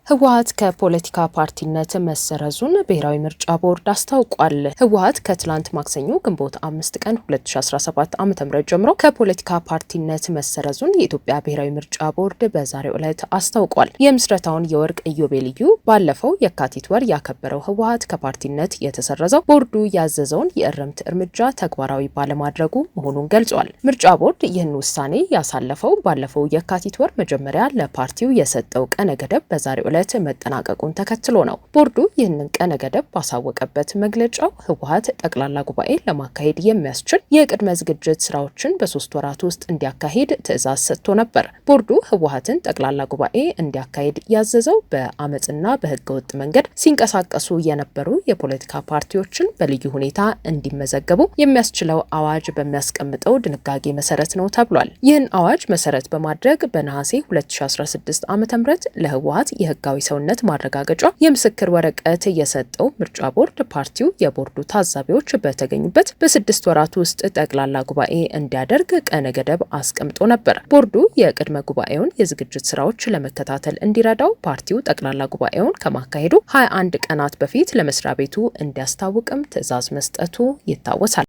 ህወሓት ከፖለቲካ ፓርቲነት መሰረዙን ብሔራዊ ምርጫ ቦርድ አስታውቋል። ህወሓት ከትላንት ማክሰኞ ግንቦት 5 ቀን 2017 ዓ.ም ጀምሮ ከፖለቲካ ፓርቲነት መሰረዙን የኢትዮጵያ ብሔራዊ ምርጫ ቦርድ በዛሬው ዕለት አስታውቋል። የምስረታውን የወርቅ ኢዮቤልዩ ባለፈው የካቲት ወር ያከበረው ህወሓት ከፓርቲነት የተሰረዘው ቦርዱ ያዘዘውን የእርምት እርምጃ ተግባራዊ ባለማድረጉ መሆኑን ገልጿል። ምርጫ ቦርድ ይህን ውሳኔ ያሳለፈው ባለፈው የካቲት ወር መጀመሪያ ለፓርቲው የሰጠው ቀነ ገደብ በዛሬው ዕለት መጠናቀቁን ተከትሎ ነው። ቦርዱ ይህንን ቀነ ገደብ ባሳወቀበት መግለጫው ህወሓት ጠቅላላ ጉባኤ ለማካሄድ የሚያስችል የቅድመ ዝግጅት ስራዎችን በ3 ወራት ውስጥ እንዲያካሂድ ትዕዛዝ ሰጥቶ ነበር። ቦርዱ ህወሓትን ጠቅላላ ጉባኤ እንዲያካሂድ ያዘዘው በአመጽና በህገወጥ መንገድ ሲንቀሳቀሱ የነበሩ የፖለቲካ ፓርቲዎችን በልዩ ሁኔታ እንዲመዘገቡ የሚያስችለው አዋጅ በሚያስቀምጠው ድንጋጌ መሰረት ነው ተብሏል። ይህን አዋጅ መሰረት በማድረግ በነሐሴ 2016 ዓ.ም ለህወሓት የህጋዊ ሰውነት ማረጋገጫ የምስክር ወረቀት የሰጠው ምርጫ ቦርድ ፓርቲው የቦርዱ ታዛቢዎች በተገኙበት በ6 ወራት ውስጥ ጠቅላላ ጉባኤ እንዲያደርግ ቀነ ገደብ አስቀምጦ ነበር። ቦርዱ የቅድመ ጉባኤውን የዝግጅት ስራዎች ለመከታተል እንዲረዳው ፓርቲው ጠቅላላ ጉባኤውን ከማካሄዱ 21 ቀናት በፊት ለመስሪያ ቤቱ እንዲያስታውቅም ትዕዛዝ መስጠቱ ይታወሳል።